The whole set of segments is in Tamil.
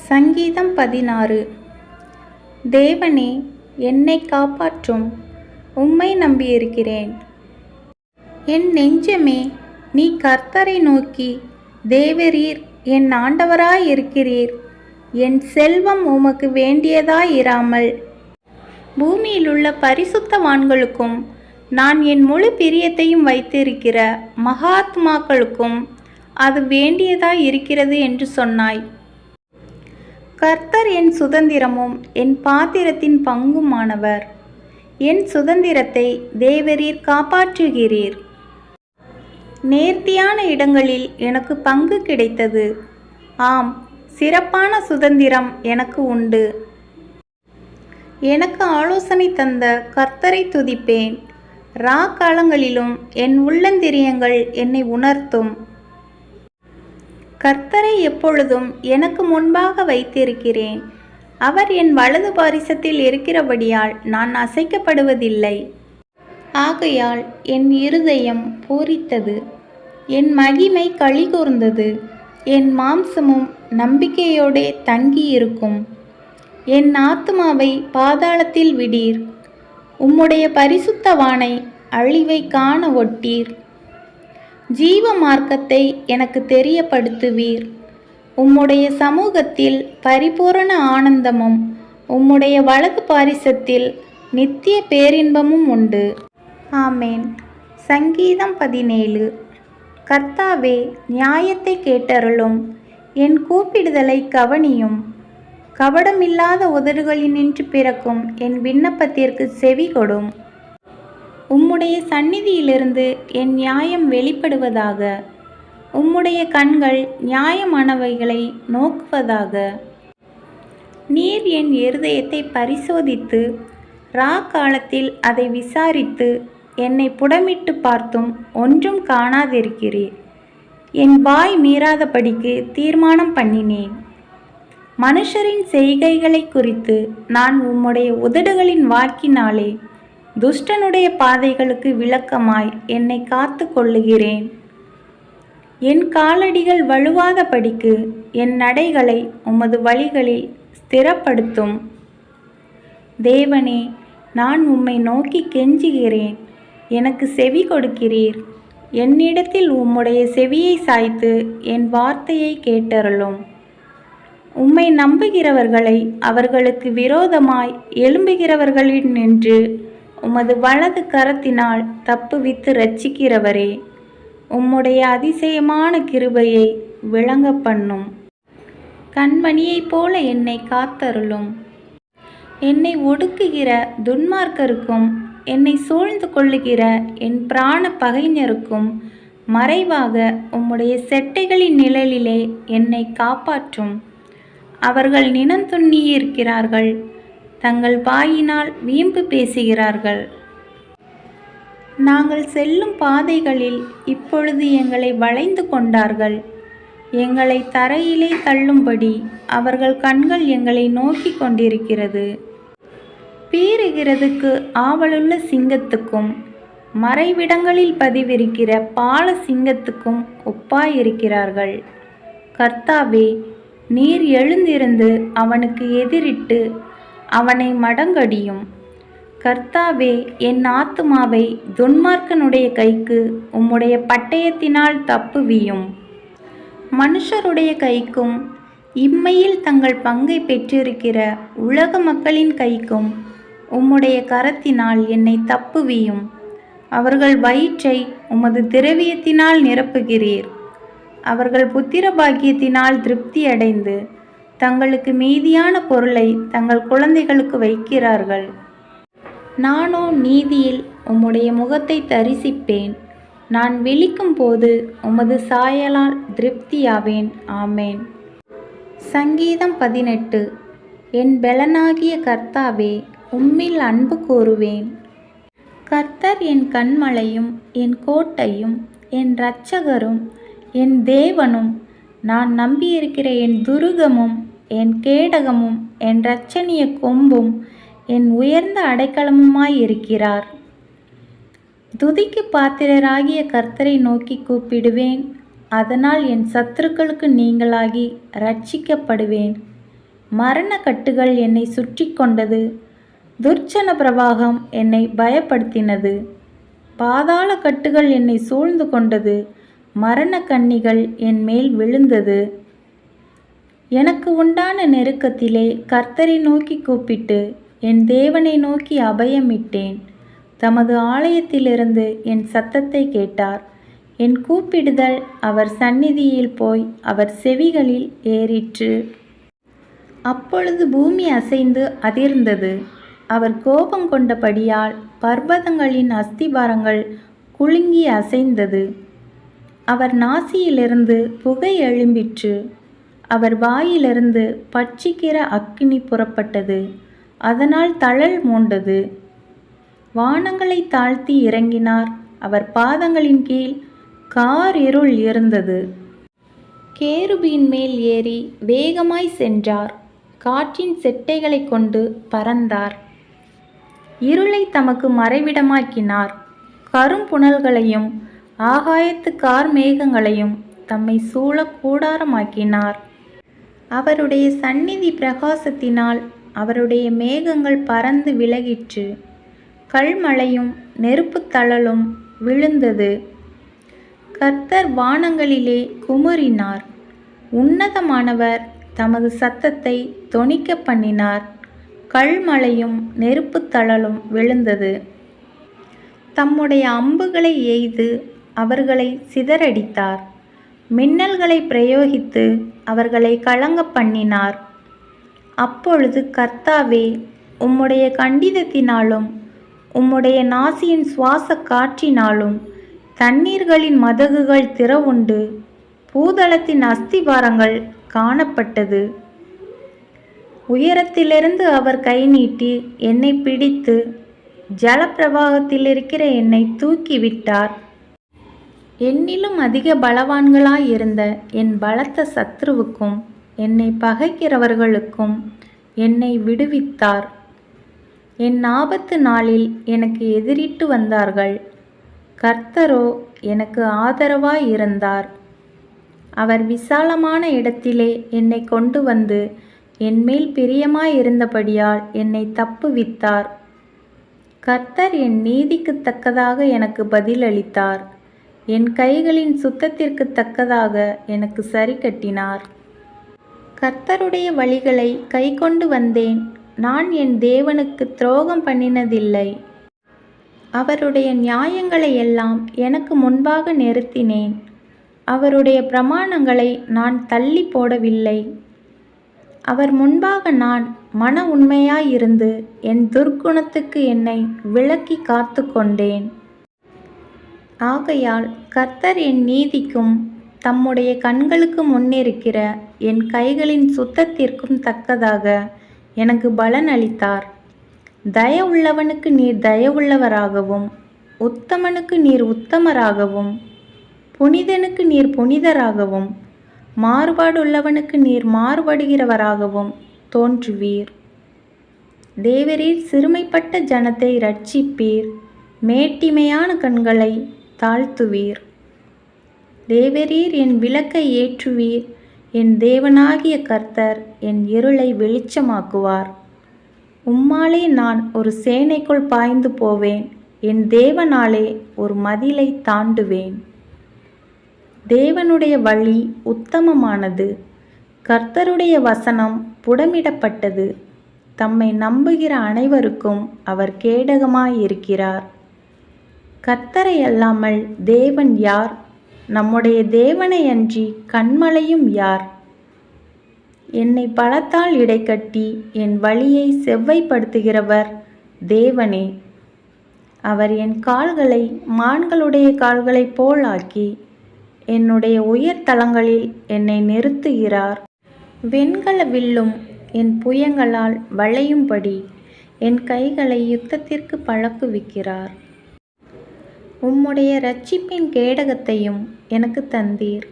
சங்கீதம் 16. தேவனே, என்னை காப்பாற்றும், உம்மை நம்பியிருக்கிறேன். என் நெஞ்சமே, நீ கர்த்தரை நோக்கி, தேவரீர் என் ஆண்டவராயிருக்கிறீர். என் செல்வம் உமக்கு வேண்டியதாயிராமல் பூமியிலுள்ள பரிசுத்தவான்களுக்கும் நான் என் முழு பிரியத்தையும் வைத்திருக்கிற மகாத்மாக்களுக்கும் அது வேண்டியதாயிருக்கிறது என்று சொன்னாய். கர்த்தர் என் சுதந்திரமும் என் பாத்திரத்தின் பங்குமானவர். என் சுதந்திரத்தை தேவரீர் காப்பாற்றுகிறீர். நேர்த்தியான இடங்களில் எனக்கு பங்கு கிடைத்தது. ஆம், சிறப்பான சுதந்திரம் எனக்கு உண்டு. எனக்கு ஆலோசனை தந்த கர்த்தரை துதிப்பேன். காலங்களிலும் என் உள்ளந்திரியங்கள் என்னை உணர்த்தும். கர்த்தரை எப்பொழுதும் எனக்கு முன்பாக வைத்திருக்கிறேன். அவர் என் வலது பாரிசத்தில் இருக்கிறபடியால் நான் அசைக்கப்படுவதில்லை. ஆகையால் என் இருதயம் பூரித்தது, என் மகிமை களிகூர்ந்தது. என் மாம்சமும் நம்பிக்கையோடே தங்கியிருக்கும். என் ஆத்துமாவை பாதாளத்தில் விடீர். உம்முடைய பரிசுத்தவானை அழிவை காண ஒட்டீர். ஜீவ மார்க்கத்தை எனக்கு தெரியப்படுத்துவீர். உம்முடைய சமூகத்தில் பரிபூரண ஆனந்தமும் உம்முடைய வலது பாரிசத்தில் நித்திய பேரின்பமும் உண்டு. ஆமேன். சங்கீதம் 17. கர்த்தாவே, நியாயத்தை கேட்டருளும், என் கூப்பிடுதலை கவனியும். கபடமில்லாத உதடுகளினின்று பிறக்கும் என் விண்ணப்பத்திற்கு செவி கொடும். உம்முடைய சந்நிதியிலிருந்து என் நியாயம் வெளிப்படுவதாக. உம்முடைய கண்கள் நியாயமானவைகளை நோக்குவதாக. நீர் என் இருதயத்தை பரிசோதித்து காலத்தில் அதை விசாரித்து என்னை புடமிட்டு பார்த்தும் ஒன்றும் காணாதிருக்கிறீர். என் வாய் மீறாதபடிக்கு தீர்மானம் பண்ணினேன். மனுஷரின் செய்கைகளை குறித்து நான் உம்முடைய உதடுகளின் வாக்கினாலே துஷ்டனுடைய பாதைகளுக்கு விலக்கமாய் என்னை காத்து கொள்ளுகிறேன். என் காலடிகள் வழுவாதபடிக்கு என் நடைகளை உமது வழிகளில் ஸ்திரப்படுத்தும். தேவனே, நான் உம்மை நோக்கி கெஞ்சுகிறேன். எனக்கு செவி கொடுக்கிறீர். என்னிடத்தில் உம்முடைய செவியை சாய்த்து என் வார்த்தையை கேட்டருளும். உம்மை நம்புகிறவர்களை அவர்களுக்கு விரோதமாய் எழும்புகிறவர்களினின்று உமது வலது கரத்தினால் தப்புவித்து இரட்சிக்கிறவரே, உம்முடைய அதிசயமான கிருபையை விளங்க பண்ணும். கண்மணியைப் போல என்னை காத்தருளும். என்னை ஒடுக்குகிற துன்மார்க்கருக்கும் என்னை சூழ்ந்து கொள்ளுகிற என் பிராண பகைஞருக்கும் மறைவாக உம்முடைய செட்டைகளின் நிழலிலே என்னை காப்பாற்றும். அவர்கள் நினந்துண்ணியிருக்கிறார்கள், தங்கள் வாயினால் வீம்பு பேசுகிறார்கள். நாங்கள் செல்லும் பாதைகளில் இப்பொழுது எங்களை வளைந்து கொண்டார்கள். எங்களை தரையிலே தள்ளும்படி அவர்கள் கண்கள் எங்களை நோக்கி கொண்டிருக்கிறது. பீறுகிறதுக்கு ஆவலுள்ள சிங்கத்துக்கும் மறைவிடங்களில் பதிவிருக்கிற பால சிங்கத்துக்கும் ஒப்பாயிருக்கிறார்கள். கர்த்தாவே, நீர் எழுந்திருந்து அவனுக்கு எதிரிட்டு அவனை மடங்கடியும். கர்த்தாவே, என் ஆத்துமாவை துன்மார்க்கனுடைய கைக்கு உம்முடைய பட்டயத்தினால் தப்புவியும். மனுஷருடைய கைக்கும் இம்மையில் தங்கள் பங்கை பெற்றிருக்கிற உலக மக்களின் கைக்கும் உம்முடைய கரத்தினால் என்னை தப்புவியும். அவர்கள் வயிற்றை உமது திரவியத்தினால் நிரப்புகிறீர். அவர்கள் புத்திர பாக்கியத்தினால் திருப்தி அடைந்து தங்களுக்கு மீதியான பொருளை தங்கள் குழந்தைகளுக்கு வைக்கிறார்கள். நானோ நீதியில் உம்முடைய முகத்தை தரிசிப்பேன். நான் விழிக்கும் போது உமது சாயலால் திருப்தியாவேன். ஆமேன். சங்கீதம் 18. என் பெலனாகிய கர்த்தாவே, உம்மில் அன்பு கூறுவேன். கர்த்தர் என் கன்மலையும் என் கோட்டையும் என் இரட்சகரும் என் தேவனும் நான் நம்பியிருக்கிற என் துருகமும் என் கேடகமும் என் இரட்சணிய கொம்பும் என் உயர்ந்த அடைக்கலமுமாயிருக்கிறார். துதிக்கு பாத்திரராகிய கர்த்தரை நோக்கி கூப்பிடுவேன். அதனால் என் சத்துருக்களுக்கு நீங்களாகி இரட்சிக்கப்படுவேன். மரண கட்டுகள் என்னை சுற்றி கொண்டது. துர்ச்சன பிரவாகம் என்னை பயப்படுத்தினது. பாதாள கட்டுகள் என்னை சூழ்ந்து கொண்டது. மரண கண்ணிகள் என் மேல் விழுந்தது. எனக்கு உண்டான நெருக்கத்திலே கர்த்தரை நோக்கி கூப்பிட்டு என் தேவனை நோக்கி அபயமிட்டேன். தமது ஆலயத்திலிருந்து என் சத்தத்தை கேட்டார். என் கூப்பிடுதல் அவர் சந்நிதியில் போய் அவர் செவிகளில் ஏறிற்று. அப்பொழுது பூமி அசைந்து அதிர்ந்தது. அவர் கோபம் கொண்டபடியால் பர்வதங்களின் அஸ்திபாரங்கள் குலுங்கி அசைந்தது. அவர் நாசியிலிருந்து புகை எழும்பிற்று. அவர் வாயிலிருந்து பட்சிக்கிற அக்கினி புறப்பட்டது. அதனால் தழல் மூண்டது. வானங்களை தாழ்த்தி இறங்கினார். அவர் பாதங்களின் கீழ் காரிருள் இருந்தது. கேருபீன் மேல் ஏறி வேகமாய் சென்றார். காற்றின் செட்டைகளை கொண்டு பறந்தார். இருளை தமக்கு மறைவிடமாக்கினார். கரும்புணல்களையும் ஆகாயத்து கார் மேகங்களையும் தம்மை சூழ கூடாரமாக்கினார். அவருடைய சந்நிதி பிரகாசத்தினால் அவருடைய மேகங்கள் பறந்து விலகிற்று. கல்மழையும் நெருப்புத் தழலும் விழுந்தது. கர்த்தர் வானங்களிலே குமுறினார். உன்னதமானவர் தமது சத்தத்தை தொனிக்க பண்ணினார். கல்மழையும் நெருப்புத் தழலும் விழுந்தது. தம்முடைய அம்புகளை எய்து அவர்களை சிதறடித்தார். மின்னல்களை பிரயோகித்து அவர்களை கலங்க பண்ணினார். அப்பொழுது கர்த்தாவே, உம்முடைய கண்டிதத்தினாலும் உம்முடைய நாசியின் சுவாச காற்றினாலும் தண்ணீர்களின் மதகுகள் திறவுண்டு பூதளத்தின் அஸ்திபாரங்கள் காணப்பட்டது. உயரத்திலிருந்து அவர் கை நீட்டி என்னை பிடித்து ஜலப்பிரவாகத்தில் இருக்கிற என்னை தூக்கிவிட்டார். என்னிலும் அதிக பலவான்களாயிருந்த என் பலத்த சத்ருவுக்கும் என்னை பகைக்கிறவர்களுக்கும் என்னை விடுவித்தார். என் ஆபத்து நாளில் எனக்கு எதிரிட்டு வந்தார்கள். கர்த்தரோ எனக்கு ஆதரவாயிருந்தார். அவர் விசாலமான இடத்திலே என்னை கொண்டு வந்து என்மேல் பிரியமாயிருந்தபடியால் என்னை தப்புவித்தார். கர்த்தர் என் நீதிக்கு தக்கதாக எனக்கு பதிலளித்தார். என் கைகளின் சுத்தத்திற்கு தக்கதாக எனக்கு சரி கட்டினார். கர்த்தருடைய வழிகளை கைக்கொண்டு வந்தேன். நான் என் தேவனுக்கு துரோகம் பண்ணினதில்லை. அவருடைய நியாயங்களை எல்லாம் எனக்கு முன்பாக நிறுத்தினேன். அவருடைய பிரமாணங்களை நான் தள்ளி போடவில்லை. அவர் முன்பாக நான் மன உண்மையாயிருந்து என் துர்க்குணத்துக்கு என்னை விலக்கி காத்து கொண்டேன். ஆகையால் கர்த்தர் என் நீதிக்கும் தம்முடைய கண்களுக்கு முன்னிருக்கிற என் கைகளின் சுத்தத்திற்கும் தக்கதாக எனக்கு பலன் அளித்தார். தயவுள்ளவனுக்கு நீர் தயவுள்ளவராகவும் உத்தமனுக்கு நீர் உத்தமராகவும் புனிதனுக்கு நீர் புனிதராகவும் மாறுபாடுள்ளவனுக்கு நீர் மாறுபடுகிறவராகவும் தோன்றுவீர். தேவரீர் சிறுமைப்பட்ட ஜனத்தை இரட்சிப்பீர். மேட்டிமையான கண்களை தாழ்த்துவீர். தேவரீர் என் விளக்கை ஏற்றுவீர். என் தேவனாகிய கர்த்தர் என் இருளை வெளிச்சமாக்குவார். உம்மாலே நான் ஒரு சேனைக்குள் பாய்ந்து போவேன். என் தேவனாலே ஒரு மதிலை தாண்டுவேன். தேவனுடைய வழி உத்தமமானது. கர்த்தருடைய வசனம் புடமிடப்பட்டது. தம்மை நம்புகிற அனைவருக்கும் அவர் கேடகமாயிருக்கிறார். கர்த்தரை அல்லாமல் தேவன் யார்? நம்முடைய தேவனை அன்றி கன்மலையும் யார்? என்னை பலத்தால் இடைக்கட்டி என் வழியை செவ்வைப்படுத்துகிறவர் தேவனே. அவர் என் கால்களை மான்களுடைய கால்களைப் போல் ஆக்கி என்னுடைய உயர்தலங்களில் என்னை நிறுத்துகிறார். வெண்கல வில்லும் என் புயங்களால் வளையும்படி என் கைகளை யுத்தத்திற்கு பழக்குவிக்கிறார். உம்முடைய இரட்சிப்பின் கேடகத்தையும் எனக்கு தந்தீர்.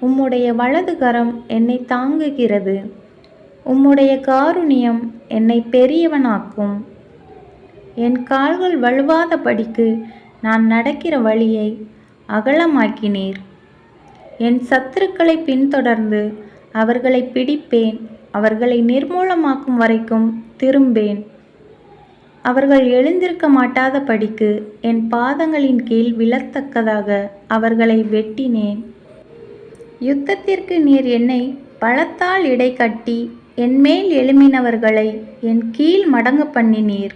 உம்முடைய வலது கரம் என்னை தாங்குகிறது. உம்முடைய காருண்யம் என்னை பெரியவனாக்கும். என் கால்கள் வழுவாதபடிக்கு நான் நடக்கிற வழியை அகலமாக்கினீர். என் சத்துருக்களை பின்தொடர்ந்து அவர்களை பிடிப்பேன். அவர்களை நிர்மூலமாக்கும் வரைக்கும் திரும்பேன். அவர்கள் எழுந்திருக்க மாட்டாத படிக்கு என் பாதங்களின் கீழ் விழத்தக்கதாக அவர்களை வெட்டினேன். யுத்தத்திற்கு நீர் என்னை பலத்தால் இடைக்கட்டி என்மேல் எழும்பினவர்களை என் கீழ் மடங்க பண்ணினீர்.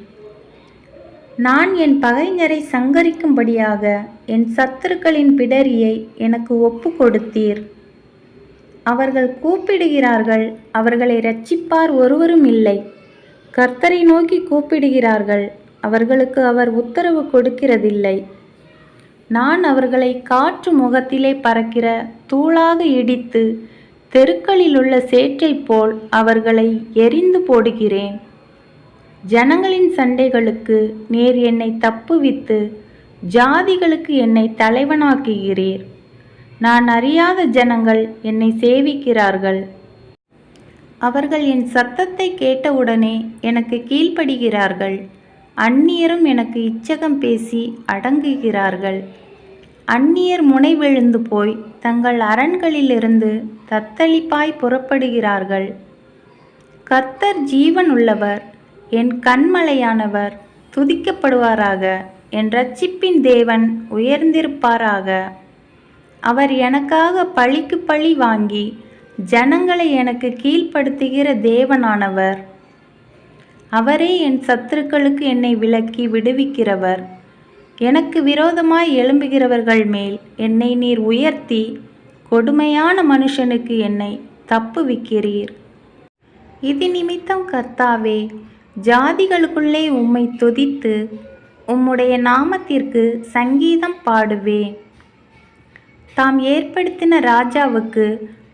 நான் என் பகைஞரை சங்கரிக்கும்படியாக என் சத்துருக்களின் பிடரியை எனக்கு ஒப்பு கொடுத்தீர். அவர்கள் கூப்பிடுகிறார்கள், அவர்களை இரட்சிப்பார் ஒருவரும் இல்லை. கர்த்தரை நோக்கி கூப்பிடுகிறார்கள், அவர்களுக்கு அவர் உத்தரவு கொடுக்கிறதில்லை. நான் அவர்களை காற்று முகத்திலே பறக்கிற தூளாக இடித்து தெருக்களிலுள்ள சேற்றைப் போல் அவர்களை எரிந்து போடுகிறேன். ஜனங்களின் சண்டைகளுக்கு நீர் என்னை தப்புவித்து ஜாதிகளுக்கு என்னை தலைவனாக்குகிறீர். நான் அறியாத ஜனங்கள் என்னை சேவிக்கிறார்கள். அவர்கள் என் சத்தத்தை கேட்டவுடனே எனக்கு கீழ்ப்படுகிறார்கள். அந்நியரும் எனக்கு இச்சகம் பேசி அடங்குகிறார்கள். அந்நியர் முனைவெழுந்து போய் தங்கள் அரண்களிலிருந்து தத்தளிப்பாய் புறப்படுகிறார்கள். கர்த்தர் ஜீவன் உள்ளவர், என் கன்மலையானவர் துதிக்கப்படுவாராக. என் இரட்சிப்பின் தேவன் உயர்ந்திருப்பாராக. அவர் எனக்காக பழிக்கு பழி வாங்கி ஜனங்களை எனக்கு கீழ்ப்படுத்துகிற தேவனானவர். அவரே என் சத்துருக்களுக்கு என்னை விலக்கி விடுவிக்கிறவர். எனக்கு விரோதமாய் எழும்புகிறவர்கள் மேல் என்னை நீர் உயர்த்தி கொடுமையான மனுஷனுக்கு என்னை தப்புவிக்கிறீர். இது நிமித்தம் கர்த்தாவே, ஜாதிகளுக்குள்ளே உம்மை துதித்து உம்முடைய நாமத்திற்கு சங்கீதம் பாடுவேன். தாம் ஏற்படுத்தின ராஜாவுக்கு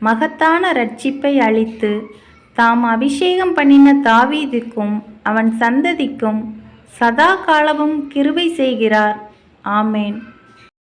மகத்தான இரட்சிப்பை அளித்து தாம் அபிஷேகம் பண்ணின தாவீதுக்கும் அவன் சந்ததிக்கும் சதா காலமும் கிருபை செய்கிறார். ஆமேன்.